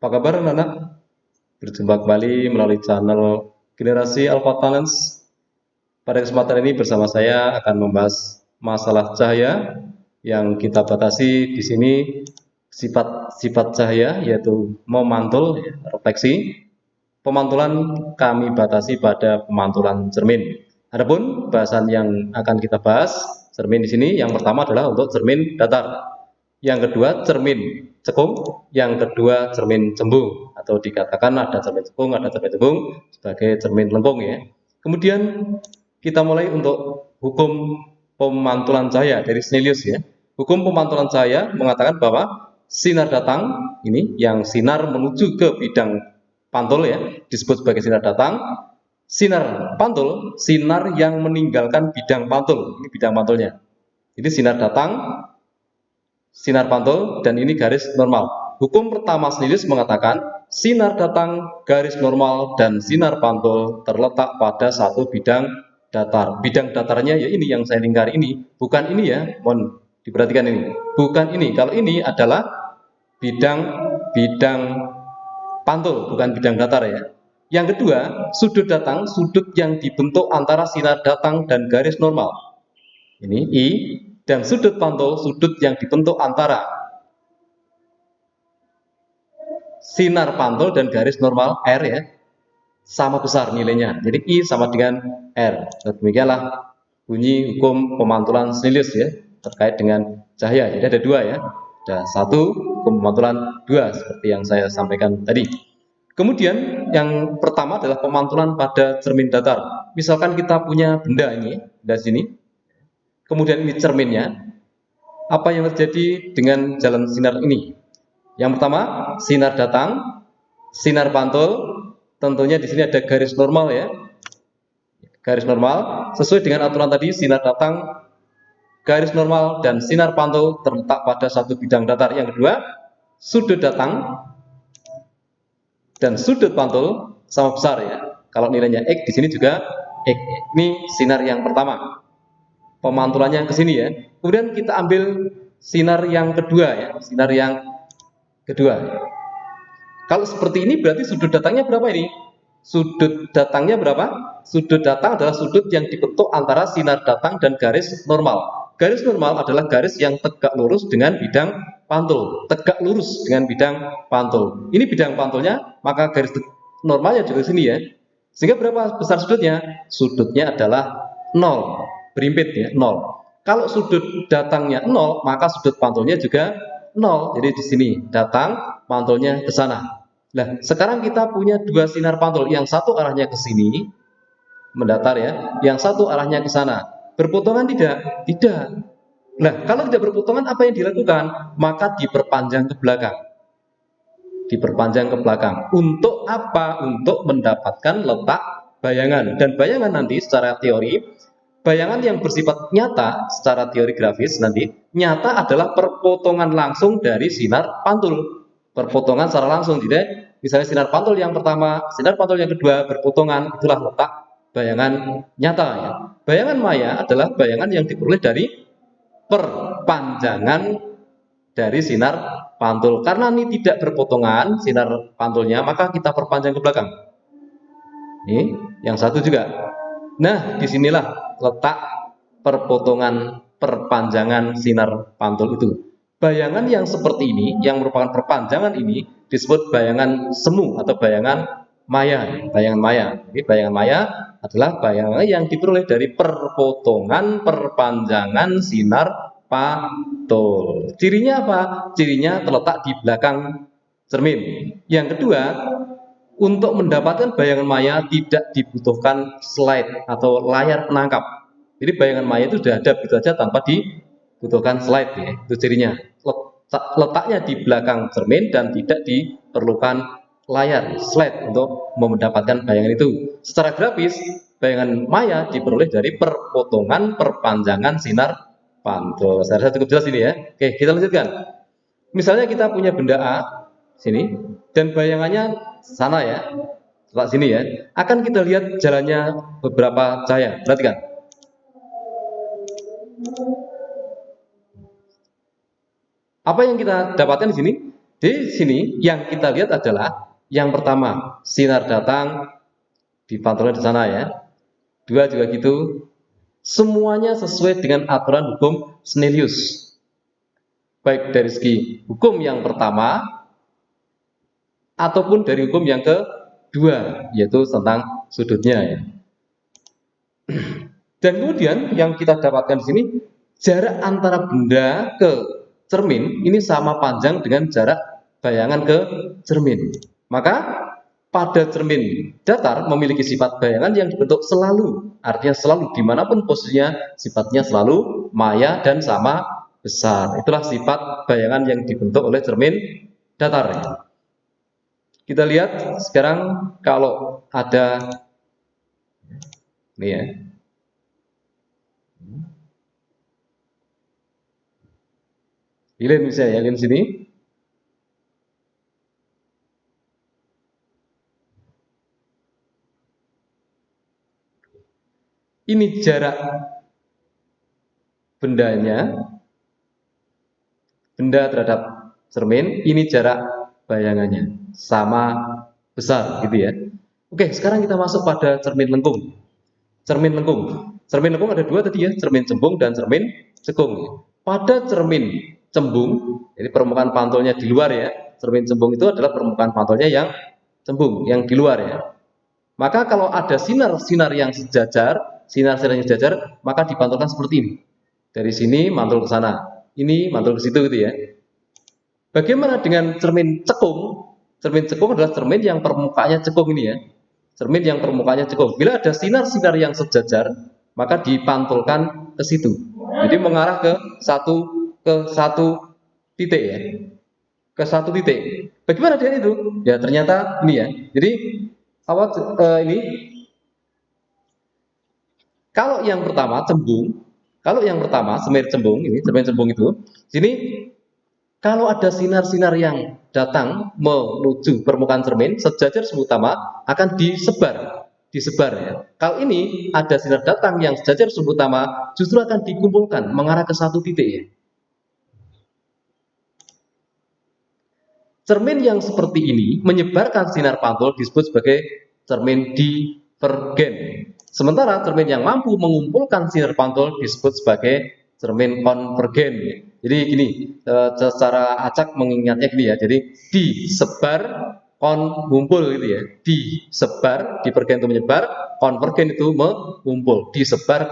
Apa kabar anak-anak? Berjumpa kembali melalui channel Generasi Alpha Talents. Pada kesempatan ini bersama saya akan membahas masalah cahaya yang kita batasi di sini sifat-sifat cahaya yaitu memantul, refleksi. Pemantulan kami batasi pada pemantulan cermin. Adapun bahasan yang akan kita bahas cermin di sini yang pertama adalah untuk cermin datar. Yang kedua cermin cekung, yang kedua cermin cembung atau dikatakan ada cermin cekung, ada cermin cembung sebagai cermin lengkung ya. Kemudian kita mulai untuk hukum pemantulan cahaya dari Snellius ya. Hukum pemantulan cahaya mengatakan bahwa sinar datang ini yang sinar menuju ke bidang pantul ya disebut sebagai sinar datang. Sinar pantul, sinar yang meninggalkan bidang pantul. Ini bidang pantulnya. Jadi sinar datang, sinar pantul, dan ini garis normal. Hukum pertama Snellius mengatakan sinar datang, garis normal, dan sinar pantul terletak pada satu bidang datar. Bidang datarnya ya ini yang saya lingkari ini, bukan ini ya, mohon diperhatikan ini. Bukan ini, kalau ini adalah bidang pantul, bukan bidang datar ya. Yang kedua, sudut datang, sudut yang dibentuk antara sinar datang dan garis normal. Ini I, dan sudut pantul, sudut yang dibentuk antara sinar pantul dan garis normal R ya, sama besar nilainya. Jadi I sama dengan R. Demikianlah bunyi hukum pemantulan Snellius ya, terkait dengan cahaya. Jadi ada dua ya. Ada satu hukum pemantulan, dua seperti yang saya sampaikan tadi. Kemudian yang pertama adalah pemantulan pada cermin datar. Misalkan kita punya benda ini, dari sini. Kemudian ini cerminnya. Apa yang terjadi dengan jalan sinar ini? Yang pertama, sinar datang, sinar pantul. Tentunya di sini ada garis normal ya. Garis normal sesuai dengan aturan tadi, sinar datang, garis normal, dan sinar pantul terletak pada satu bidang datar. Yang kedua, sudut datang dan sudut pantul sama besar ya. Kalau nilainya X di sini juga X. Ini sinar yang pertama. Pemantulannya ke sini ya. Kemudian kita ambil sinar yang kedua ya, sinar yang kedua. Kalau seperti ini berarti sudut datangnya berapa ini? Sudut datangnya berapa? Sudut datang adalah sudut yang dibentuk antara sinar datang dan garis normal. Garis normal adalah garis yang tegak lurus dengan bidang pantul. Tegak lurus dengan bidang pantul. Ini bidang pantulnya, maka garis normalnya juga sini ya. Sehingga berapa besar sudutnya? Sudutnya adalah 0. Berimpit ya, 0. Kalau sudut datangnya 0, maka sudut pantulnya juga 0. Jadi di sini datang, pantulnya ke sana. Nah, sekarang kita punya dua sinar pantul. Yang satu arahnya ke sini, mendatar ya. Yang satu arahnya ke sana. Berpotongan tidak? Tidak. Nah, kalau tidak berpotongan, apa yang dilakukan? Maka diperpanjang ke belakang. Diperpanjang ke belakang. Untuk apa? Untuk mendapatkan letak bayangan. Dan bayangan nanti secara teori, bayangan yang bersifat nyata secara teori grafis nanti, nyata adalah perpotongan langsung dari sinar pantul. Perpotongan secara langsung. Jadi misalnya sinar pantul yang pertama, sinar pantul yang kedua berpotongan, itulah letak bayangan nyata ya. Bayangan maya adalah bayangan yang diperoleh dari perpanjangan dari sinar pantul. Karena ini tidak berpotongan sinar pantulnya, maka kita perpanjang ke belakang. Ini yang satu juga. Nah, disinilah letak perpotongan perpanjangan sinar pantul itu. Bayangan yang seperti ini, yang merupakan perpanjangan ini, disebut bayangan semu atau bayangan maya. Bayangan maya. Jadi bayangan maya adalah bayangan yang diperoleh dari perpotongan perpanjangan sinar pantul. Cirinya apa? Cirinya terletak di belakang cermin. Yang kedua, untuk mendapatkan bayangan maya tidak dibutuhkan slide atau layar penangkap. Jadi bayangan maya itu sudah ada begitu saja tanpa dibutuhkan slide ya. Itu cirinya. Letaknya di belakang cermin dan tidak diperlukan layar slide untuk mendapatkan bayangan itu. Secara grafis, bayangan maya diperoleh dari perpotongan perpanjangan sinar pantul. Saya rasa cukup jelas ini ya. Oke, kita lanjutkan. Misalnya kita punya benda A sini dan bayangannya sana ya, sebelah sini ya. Akan kita lihat jalannya beberapa cahaya. Perhatikan. Apa yang kita dapatkan di sini? Di sini yang kita lihat adalah yang pertama, sinar datang dipantulkan di sana ya. Dua juga gitu. Semuanya sesuai dengan aturan hukum Snellius. Baik dari segi hukum yang pertama ataupun dari hukum yang kedua, yaitu tentang sudutnya ya. Dan kemudian yang kita dapatkan di sini, jarak antara benda ke cermin ini sama panjang dengan jarak bayangan ke cermin. Maka pada cermin datar memiliki sifat bayangan yang dibentuk selalu, artinya selalu dimanapun posisinya sifatnya selalu maya dan sama besar. Itulah sifat bayangan yang dibentuk oleh cermin datar. Kita lihat sekarang kalau ada ini ya. Lihat misalnya ya, lihat sini. Ini jarak bendanya, benda terhadap cermin, ini jarak bayangannya sama besar gitu ya. Oke, sekarang kita masuk pada cermin lengkung. Cermin lengkung. Cermin lengkung ada dua tadi ya, cermin cembung dan cermin cekung. Pada cermin cembung, jadi permukaan pantulnya di luar ya. Cermin cembung itu adalah permukaan pantulnya yang cembung, yang di luar ya. Maka kalau ada sinar-sinar yang sejajar, sinar-sinar yang sejajar, maka dipantulkan seperti ini. Dari sini mantul ke sana, ini mantul ke situ gitu ya. Bagaimana dengan cermin cekung? Cermin cekung adalah cermin yang permukaannya cekung ini ya. Cermin yang permukaannya cekung. Bila ada sinar-sinar yang sejajar, maka dipantulkan ke situ. Jadi mengarah ke satu titik ya. Ke satu titik. Bagaimana dengan itu? Ya ternyata ini ya. Jadi ini kalau yang pertama cembung, kalau yang pertama semir cembung ini, cermin cembung itu, sini kalau ada sinar-sinar yang datang menuju permukaan cermin, sejajar sumbu utama akan disebar ya. Kalau ini ada sinar datang yang sejajar sumbu utama, justru akan dikumpulkan mengarah ke satu titik ya. Cermin yang seperti ini menyebarkan sinar pantul disebut sebagai cermin divergen. Sementara cermin yang mampu mengumpulkan sinar pantul disebut sebagai cermin konvergen. Jadi gini, secara acak mengingatnya gini ya. Jadi disebar, mengumpul gitu ya. Disebar, divergen itu menyebar, konvergen itu mengumpul. Disebar,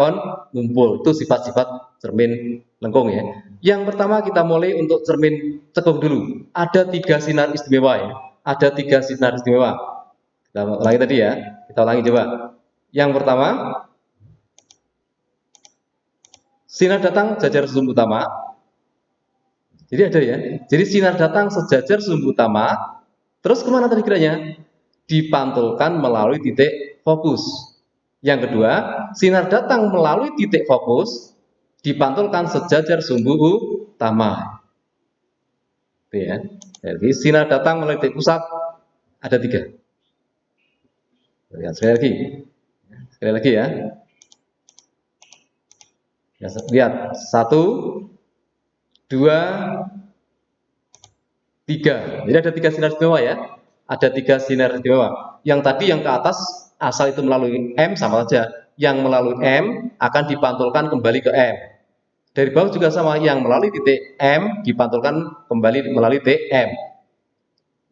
mengumpul. Itu sifat-sifat cermin lengkung ya. Yang pertama kita mulai untuk cermin cekung dulu. Ada 3 sinar istimewa ya. Ada 3 sinar istimewa. Kita ulangi tadi ya. Kita ulangi coba. Yang pertama, sinar datang sejajar sumbu utama. Jadi ada ya. Jadi sinar datang sejajar sumbu utama. Terus kemana tadi kiranya? Dipantulkan melalui titik fokus. Yang kedua, sinar datang melalui titik fokus, dipantulkan sejajar sumbu utama. Itu ya. Jadi sinar datang melalui titik pusat ada 3. Lihat sekali lagi ya. Lihat 1, 2, 3. Jadi ada 3 sinar istimewa ya. Ada 3 sinar istimewa. Yang tadi yang ke atas asal itu melalui M sama saja. Yang melalui M akan dipantulkan kembali ke M. Dari bawah juga sama, yang melalui titik M dipantulkan kembali melalui titik M.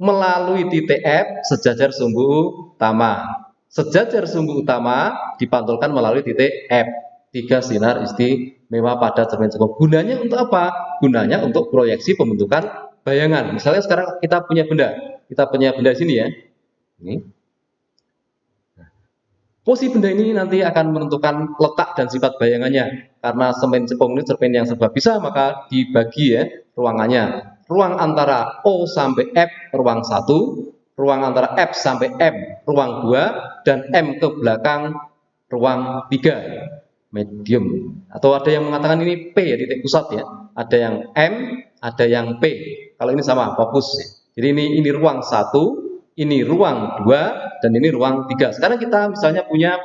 Melalui titik F sejajar sumbu utama. Sejajar sumbu utama dipantulkan melalui titik F. 3 sinar istimewa pada cermin cekung. Gunanya untuk apa? Gunanya untuk proyeksi pembentukan bayangan. Misalnya sekarang kita punya benda di sini ya. Ini. Posisi benda ini nanti akan menentukan letak dan sifat bayangannya. Karena cermin cekung ini cermin yang serba bisa, maka dibagi ya ruangannya. Ruang antara O sampai F ruang 1, ruang antara F sampai M ruang 2, dan M ke belakang ruang 3 medium. Atau ada yang mengatakan ini P ya, titik pusat ya. Ada yang M, ada yang P. Kalau ini sama fokus. Jadi ini ruang 1, ini ruang 2, dan ini ruang 3. Sekarang kita misalnya punya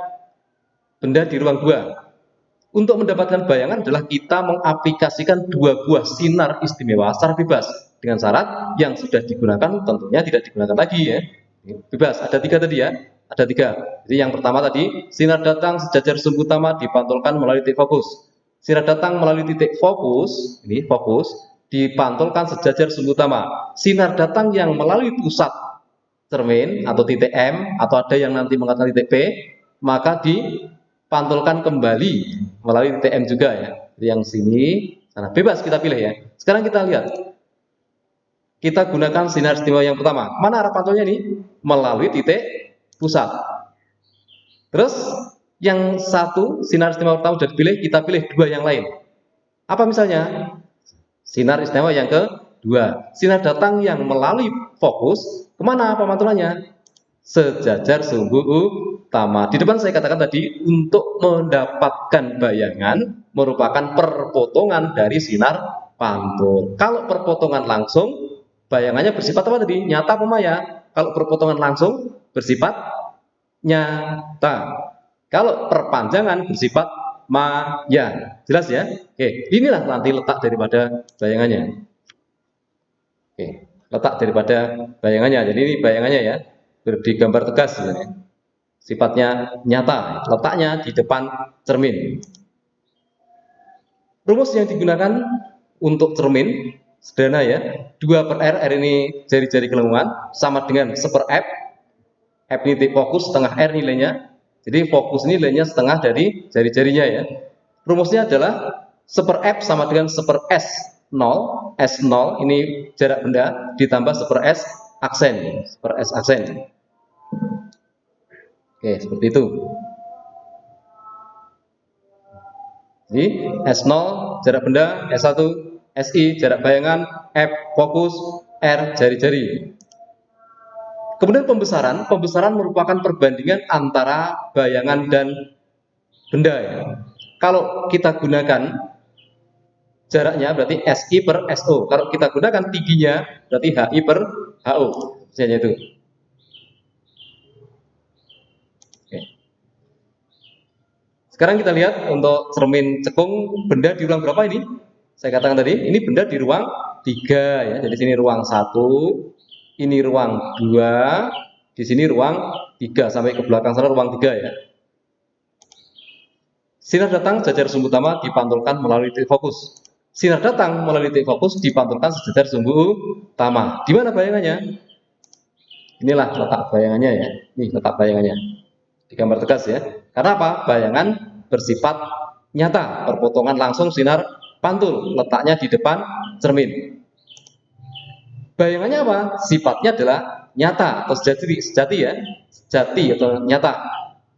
benda di ruang 2. Untuk mendapatkan bayangan adalah kita mengaplikasikan 2 buah sinar istimewa secara bebas dengan syarat yang sudah digunakan tentunya tidak digunakan lagi ya. Bebas, ada 3 tadi ya. Ada 3. Jadi yang pertama tadi, sinar datang sejajar sumbu utama dipantulkan melalui titik fokus. Sinar datang melalui titik fokus, ini fokus, dipantulkan sejajar sumbu utama. Sinar datang yang melalui pusat cermin atau titik M, atau ada yang nanti mengatakan titik P, maka dipantulkan kembali melalui titik M juga ya. Jadi yang sini, sana bebas kita pilih ya. Sekarang kita lihat. Kita gunakan sinar istimewa yang pertama. Mana arah pantulnya ini? Melalui titik pusat. Terus yang satu sinar istimewa pertama sudah dipilih, kita pilih 2 yang lain. Apa misalnya? Sinar istimewa yang kedua. Sinar datang yang melalui fokus, kemana pemantulannya? Sejajar sumbu utama. Di depan saya katakan tadi, untuk mendapatkan bayangan merupakan perpotongan dari sinar pantul. Kalau perpotongan langsung, bayangannya bersifat apa tadi? Nyata apa maya? Kalau perpotongan langsung bersifat nyata. Kalau perpanjangan bersifat maya. Jelas ya? Oke, inilah nanti letak daripada bayangannya. Oke, letak daripada bayangannya. Jadi ini bayangannya ya, digambar tegas ya. Sifatnya nyata, letaknya di depan cermin. Rumus yang digunakan untuk cermin sederhana ya, 2/R, R ini jari-jari gelembungan, sama dengan 1/F. F ini titik fokus, setengah R nilainya. Jadi fokus ini nilainya setengah dari jari-jarinya ya. Rumusnya adalah 1/F sama dengan 1/S0. S0 ini jarak benda ditambah 1/S aksen. 1/S aksen. Oke, seperti itu. Jadi S0 jarak benda, S1 SI jarak bayangan, F fokus, R jari-jari. Kemudian pembesaran merupakan perbandingan antara bayangan dan benda ya. Kalau kita gunakan jaraknya berarti SI per SO. Kalau kita gunakan tingginya berarti HI per HO. Misalnya itu. Oke. Sekarang kita lihat untuk cermin cekung, benda di ruang berapa ini? Saya katakan tadi, ini benda di ruang 3 ya. Jadi sini ruang 1, ini ruang 2, di sini ruang 3, sampai ke belakang sana ruang 3 ya. Sinar datang sejajar sumbu utama dipantulkan melalui titik fokus. Sinar datang melalui titik fokus dipantulkan sejajar sumbu utama. Di mana bayangannya? Inilah letak bayangannya ya. Nih letak bayangannya. Digambar tegas ya. Karena apa? Bayangan bersifat nyata, perpotongan langsung sinar pantul, letaknya di depan cermin. Bayangannya apa? Sifatnya adalah nyata atau sejati ya, sejati atau nyata.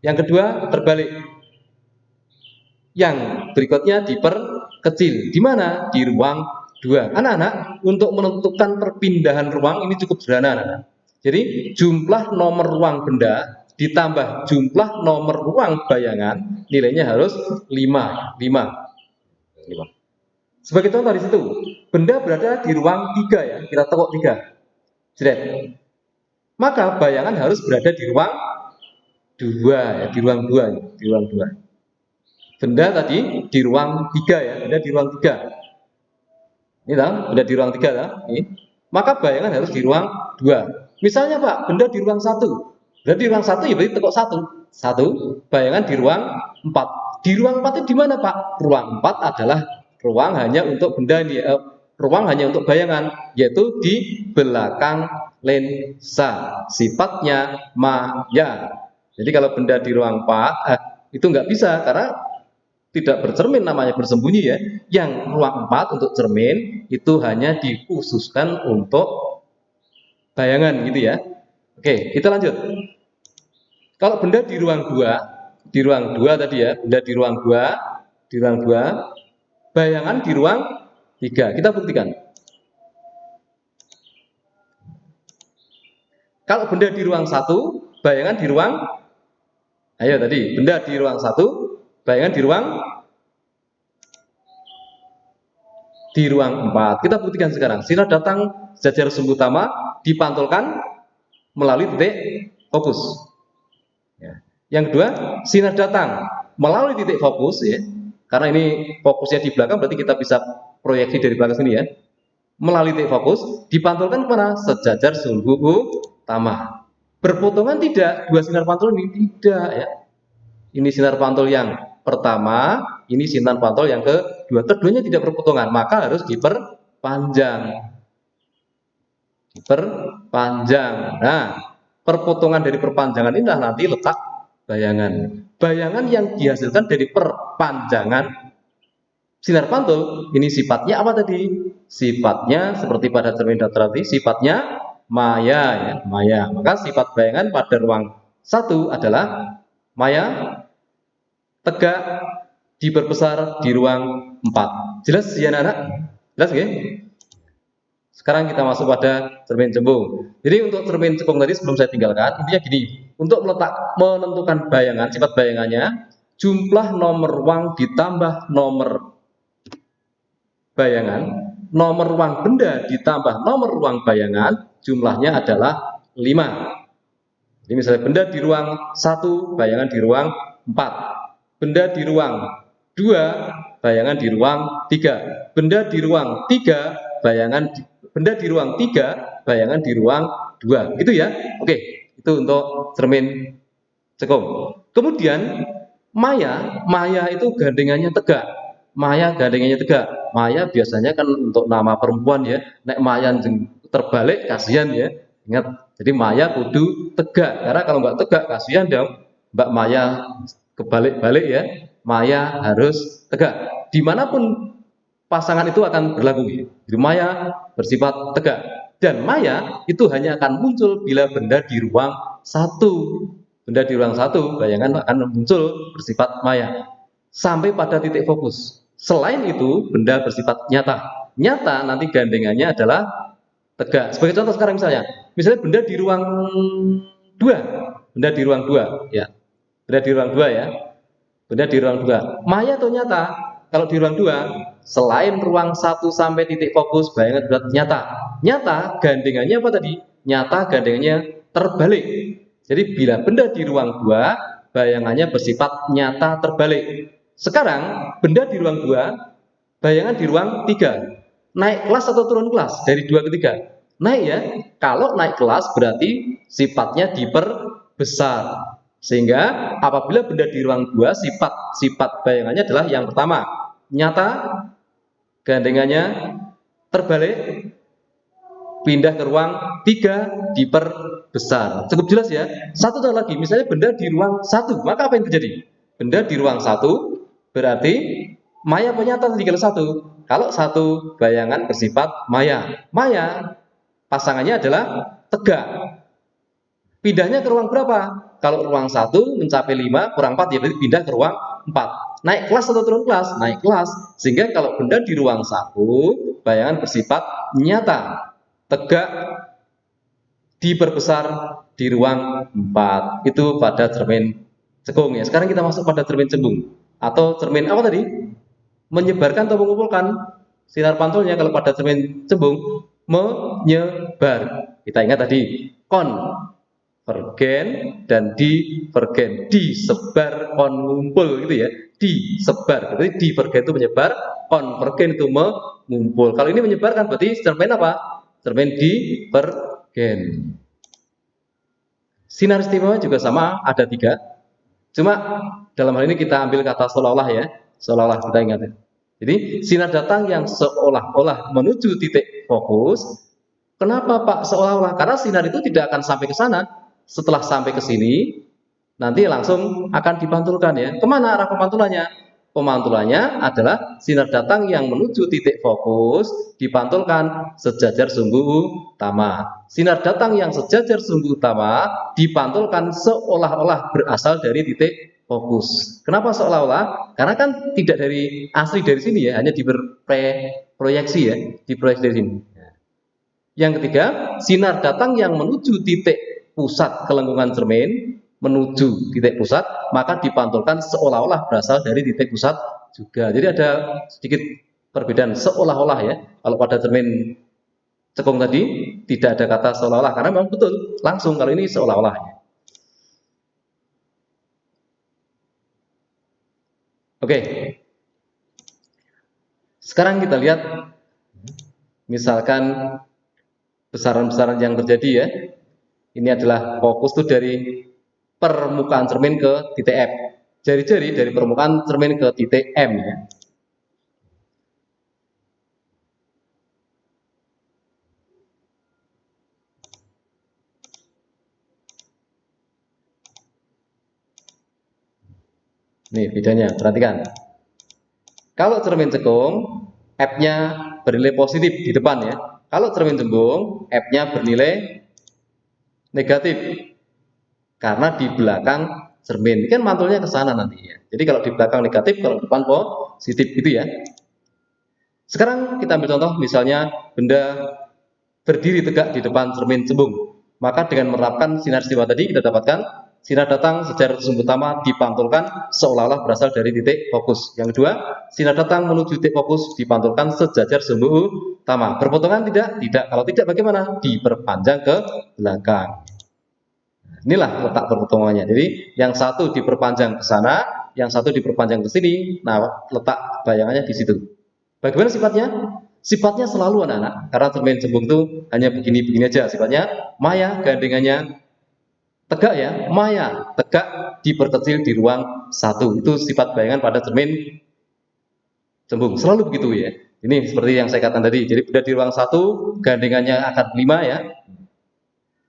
Yang kedua terbalik. Yang berikutnya diperkecil. Di mana? Di ruang 2. Anak-anak, untuk menentukan perpindahan ruang ini cukup sederhana, anak-anak. Jadi jumlah nomor ruang benda ditambah jumlah nomor ruang bayangan, nilainya harus 5. Sebagai contoh di situ, benda berada di ruang 3 ya, kita tekuk 3. Jret. Maka bayangan harus berada di ruang 2 ya, di ruang 2, di ruang 2. Benda tadi di ruang 3 ya, benda di ruang 3. Ini lah, benda di ruang 3 lah. Ini. Maka bayangan harus di ruang 2. Misalnya Pak, benda di ruang 1. Benda di ruang 1 ya berarti tekuk 1. 1, bayangan di ruang 4. Di ruang 4 itu di mana Pak? Ruang 4 adalah ruang hanya untuk benda ini, ruang hanya untuk bayangan, yaitu di belakang lensa. Sifatnya maya. Jadi kalau benda di ruang 4 itu nggak bisa karena tidak bercermin, namanya bersembunyi ya. Yang ruang 4 untuk cermin itu hanya dikhususkan untuk bayangan gitu ya. Oke, kita lanjut. Kalau benda di ruang 2, di ruang 2 tadi ya, benda di ruang 2, di ruang 2, bayangan di ruang 3. Kita buktikan. Kalau benda di ruang 1, bayangan di ruang, ayo tadi, benda di ruang 1, bayangan di ruang 4. Kita buktikan sekarang. Sinar datang sejajar sumbu utama dipantulkan melalui titik fokus. Ya. Yang kedua, sinar datang melalui titik fokus ya. Karena ini fokusnya di belakang, berarti kita bisa proyeksi dari belakang sini ya. melalui titik fokus dipantulkan kemana? Sejajar sumbu utama. Berpotongan tidak, dua sinar pantul ini tidak ya. Ini sinar pantul yang pertama, ini sinar pantul yang kedua. Keduanya tidak berpotongan, maka harus diperpanjang. Nah, perpotongan dari perpanjangan inilah nanti letak bayangan. Bayangan yang dihasilkan dari perpanjangan sinar pantul ini sifatnya apa tadi? Sifatnya seperti pada cermin datar tadi, sifatnya maya ya, maya. Maka sifat bayangan pada ruang 1 adalah maya, tegak, diperbesar di ruang 4. Jelas ya anak-anak? Jelas ya? Sekarang kita masuk pada cermin cembung. Jadi untuk cermin cembung tadi sebelum saya tinggalkan, intinya gini, untuk menentukan bayangan, sifat bayangannya, jumlah nomor ruang ditambah nomor bayangan, nomor ruang benda ditambah nomor ruang bayangan, jumlahnya adalah 5. Jadi misalnya benda di ruang 1, bayangan di ruang 4. Benda di ruang 2, bayangan di ruang 3. Benda di ruang 3, benda di ruang 3, bayangan di ruang 2. Gitu ya. Oke, itu untuk cermin cekung. Kemudian maya itu gandengannya tegak. Maya gandengannya tegak. Maya biasanya kan untuk nama perempuan ya. Nek maya terbalik kasihan ya. Ingat, jadi maya kudu tegak. Karena kalau nggak tegak kasihan dong. Mbak Maya kebalik-balik ya. Maya harus tegak. Dimanapun pasangan itu akan berlaku ya. Jadi maya bersifat tegak. Dan maya itu hanya akan muncul bila benda di ruang 1. Benda di ruang 1, bayangan akan muncul bersifat maya sampai pada titik fokus. Selain itu, benda bersifat nyata. Nyata nanti gandengannya adalah tegak. Sebagai contoh sekarang misalnya benda di ruang 2, benda di ruang 2 ya. Benda di ruang 2 ya. Benda di ruang 2. Maya atau nyata? Kalau di ruang 2, selain ruang 1 sampai titik fokus, bayangan berat nyata. Nyata gandengannya apa tadi? Nyata gandengannya terbalik. Jadi bila benda di ruang 2, bayangannya bersifat nyata terbalik. Sekarang benda di ruang 2, bayangan di ruang 3. Naik kelas atau turun kelas dari 2 ke 3? Naik ya. Kalau naik kelas berarti sifatnya diperbesar. Sehingga apabila benda di ruang 2, sifat bayangannya adalah yang pertama, nyata, gandengannya terbalik, pindah ke ruang 3, diperbesar. Cukup jelas ya? Satu lagi, misalnya benda di ruang 1, maka apa yang terjadi? Benda di ruang 1 berarti maya apa nyata tadi kalau 1? Kalau 1, bayangan bersifat maya. Maya pasangannya adalah tegak. Pindahnya ke ruang berapa? Kalau ruang 1 mencapai 5 kurang 4 ya berarti pindah ke ruang 4. Naik kelas atau turun kelas? Naik kelas. Sehingga kalau benda di ruang 1, bayangan bersifat nyata, tegak, diperbesar di ruang 4. Itu pada cermin cekung ya. Sekarang kita masuk pada cermin cembung. Atau cermin apa tadi? Menyebarkan atau mengumpulkan. Sinar pantulnya kalau pada cermin cembung menyebar. Kita ingat tadi konvergen dan divergen, disebar, ngumpul gitu ya, disebar. Berarti divergen itu menyebar, konvergen itu mengumpul. Kalau ini menyebarkan berarti cermin apa? Cermin divergen. Sinar istimewa juga sama, ada 3. Cuma dalam hal ini kita ambil kata seolah-olah ya, seolah-olah kita ingat ya. Jadi sinar datang yang seolah-olah menuju titik fokus. Kenapa Pak seolah-olah? Karena sinar itu tidak akan sampai ke sana. Setelah sampai ke sini, nanti langsung akan dipantulkan ya. Kemana arah pemantulannya? Pemantulannya adalah sinar datang yang menuju titik fokus dipantulkan sejajar sumbu utama. Sinar datang yang sejajar sumbu utama dipantulkan seolah-olah berasal dari titik fokus. Kenapa seolah-olah? Karena kan tidak dari asli dari sini ya, hanya diproyeksi ya, diproyeksi dari sini. Yang ketiga, sinar datang yang menuju titik pusat kelengkungan cermin, menuju titik pusat, maka dipantulkan seolah-olah berasal dari titik pusat juga. Jadi ada sedikit perbedaan seolah-olah ya. Kalau pada cermin cekung tadi tidak ada kata seolah-olah karena memang betul langsung, kalau ini seolah-olah. Oke. Sekarang kita lihat Misalkan besaran-besaran yang terjadi ya. Ini adalah fokus tuh dari permukaan cermin ke titik F. Jari-jari dari permukaan cermin ke titik M ya. Nih bedanya, perhatikan. Kalau cermin cekung, F-nya bernilai positif di depan ya. Kalau cermin cembung, F-nya bernilai negatif. Karena di belakang cermin, kan mantulnya ke sana nanti ya. Jadi kalau di belakang negatif, kalau depan positif gitu ya. Sekarang kita ambil contoh misalnya benda berdiri tegak di depan cermin cembung. Maka dengan menerapkan sinar istiwa tadi kita dapatkan sinar datang secara sumber utama dipantulkan seolah-olah berasal dari titik fokus. Yang kedua, sinar datang menuju titik fokus dipantulkan sejajar sumber utama. Berpotongan tidak? Tidak. Kalau tidak bagaimana? Diperpanjang ke belakang. Inilah letak perpotongannya. Jadi yang satu diperpanjang ke sana, yang satu diperpanjang ke sini. Nah, letak bayangannya di situ. Bagaimana sifatnya? Sifatnya selalu anak-anak, karena cermin cembung itu hanya begini-begini aja sifatnya. Maya gandengannya tegak ya, maya tegak diperkecil di ruang satu. Itu sifat bayangan pada cermin cembung. Selalu begitu ya. Ini seperti yang saya katakan tadi. Jadi benda di ruang satu gandengannya akan 5 ya.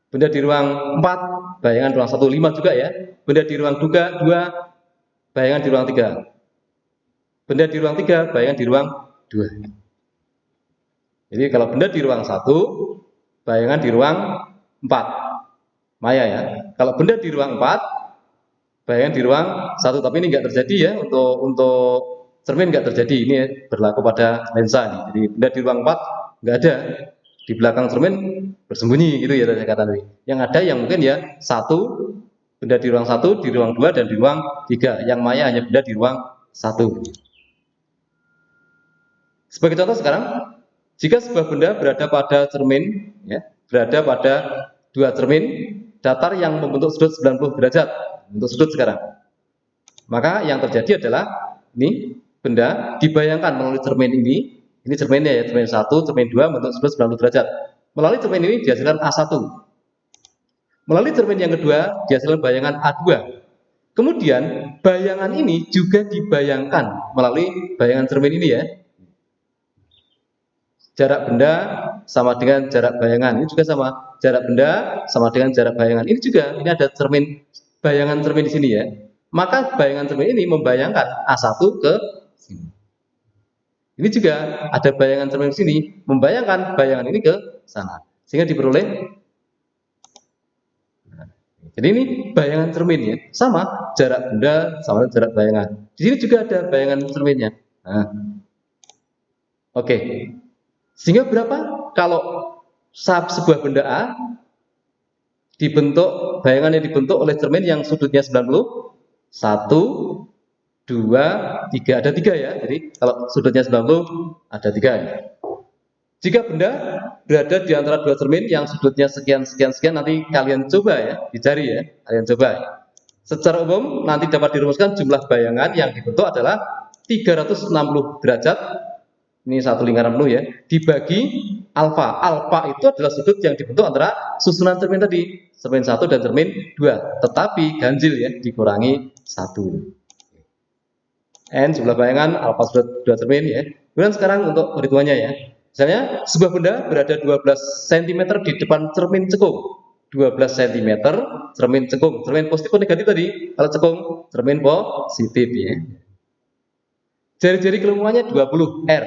Benda di ruang 4 bayangan ruang 1 5 juga ya. Benda di ruang 2 bayangan di ruang 3. Benda di ruang 3 bayangan di ruang 2. Jadi kalau benda di ruang 1 bayangan di ruang 4. Maya ya. Kalau benda di ruang 4 bayangan di ruang 1, tapi ini enggak terjadi ya untuk cermin enggak terjadi. Ini berlaku pada lensa nih. Jadi benda di ruang 4 enggak ada. Di belakang cermin bersembunyi gitu ya saya katakan tadi. Yang ada yang mungkin ya satu benda di ruang 1, di ruang 2 dan di ruang 3. Yang maya hanya benda di ruang 1. Sebagai contoh sekarang, jika sebuah benda berada pada cermin ya, berada pada dua cermin datar yang membentuk sudut 90 derajat, untuk sudut sekarang. Maka yang terjadi adalah ini benda dibayangkan melalui cermin ini cerminnya ya, cermin 1, cermin 2 bentuk sudut 90 derajat. Melalui cermin ini dihasilkan A1. Melalui cermin yang kedua dihasilkan bayangan A2. Kemudian bayangan ini juga dibayangkan melalui bayangan cermin ini ya. Jarak benda sama dengan jarak bayangan. Ini juga sama. Jarak benda sama dengan jarak bayangan. Ini juga, ini ada cermin bayangan cermin di sini ya. Maka bayangan cermin ini membayangkan A1 ke sini. Ini juga ada bayangan cermin di sini membayangkan bayangan ini ke sana. Sehingga diperoleh. Jadi ini bayangan cermin ya. Sama jarak benda sama dengan jarak bayangan. Di sini juga ada bayangan cerminnya. Nah. Oke. Sehingga berapa? Kalau sebuah benda A dibentuk, bayangannya dibentuk oleh cermin yang sudutnya 90, 1, 2, 3, ada 3 ya. Jadi kalau sudutnya 90 ada 3 ya. Jika benda berada di antara dua cermin yang sudutnya sekian sekian sekian, nanti kalian coba ya, dicari ya, kalian coba. Secara umum nanti dapat dirumuskan jumlah bayangan yang dibentuk adalah 360 derajat. Ini satu lingkaran penuh ya, dibagi alfa. Alfa itu adalah sudut yang dibentuk antara susunan cermin tadi, cermin 1 dan cermin 2. Tetapi ganjil ya, dikurangi 1. N jumlah bayangan alfa sudut 2 cermin ya. Kemudian sekarang untuk perhitungannya ya. Misalnya sebuah benda berada 12 cm di depan cermin cekung. 12 cm cermin cekung. Cermin positif atau negatif tadi? Kalau cekung, cermin positif ya. Jari-jari kelengkungannya 20 R.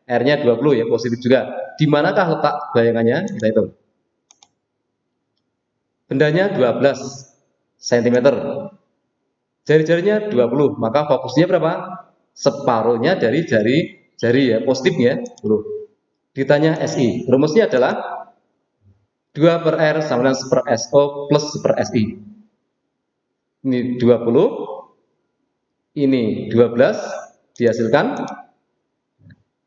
R-nya 20 ya, positif juga. Di manakah letak bayangannya? Kita hitung. Bendanya 12 cm. Jari-jarinya 20, maka fokusnya berapa? Separuhnya dari jari ya, positifnya 10. Ditanya SI. Rumusnya adalah 2 per R sama dengan 1 per SO plus 1 per SI. Ini 20, ini 12, dihasilkan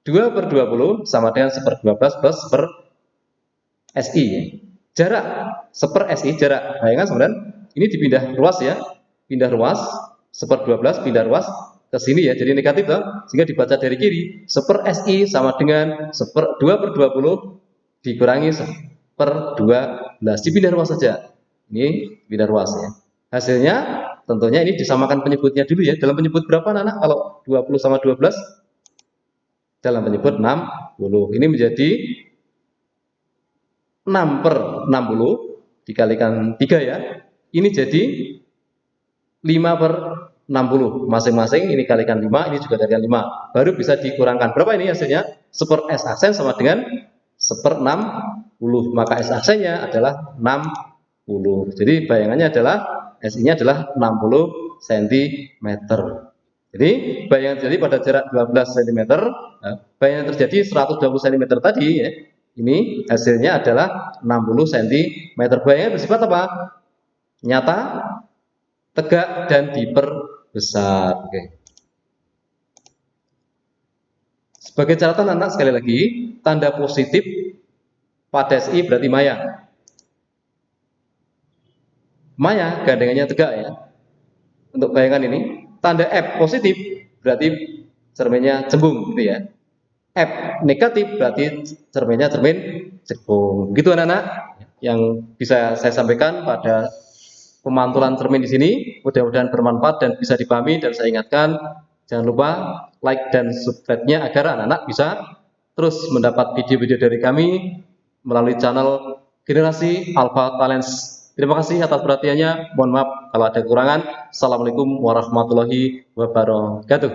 2 per 20 sama dengan 1 per 12 plus 1 per SI. Jarak 1 per SI, jarak bayangan sama dengan ini dipindah ruas ya. Pindah ruas, 1 per 12 pindah ruas, ke sini ya, jadi negatif toh, sehingga dibaca dari kiri. 1/SI sama dengan 2/20 dikurangi 1/12. Dipindah ruas saja. Ini pindah ruas ya. Hasilnya tentunya ini disamakan penyebutnya dulu ya. Dalam penyebut berapa anak-anak kalau 20 sama 12? Dalam penyebut 60. Ini menjadi 6/60 dikalikan 3 ya. Ini jadi 5/60. Masing-masing ini kalikan 5, ini juga kalikan 5. Baru bisa dikurangkan. Berapa ini hasilnya? 1/S aksen sama dengan 1/60. Maka S aksennya adalah 60. Jadi bayangannya adalah SI-nya adalah 60 cm. Jadi bayangan jadi pada jarak 12 cm, bayangan terjadi 120 cm tadi ya. Ini hasilnya adalah 60 cm. Bayangan bersifat apa? Nyata, tegak, dan diperbesar. Oke. Sebagai catatan anak sekali lagi, tanda positif pada SI berarti maya. Maya gandengannya tegak ya. Untuk bayangan ini, tanda F positif berarti cerminnya cembung gitu ya. F negatif berarti cerminnya cermin cekung. Begitu anak-anak yang bisa saya sampaikan pada pemantulan cermin di sini. Mudah-mudahan bermanfaat dan bisa dipahami, dan saya ingatkan jangan lupa like dan subscribe-nya agar anak-anak bisa terus mendapat video-video dari kami melalui channel Generasi Alpha Talents. Terima kasih atas perhatiannya. Mohon maaf kalau ada kekurangan. Assalamualaikum warahmatullahi wabarakatuh.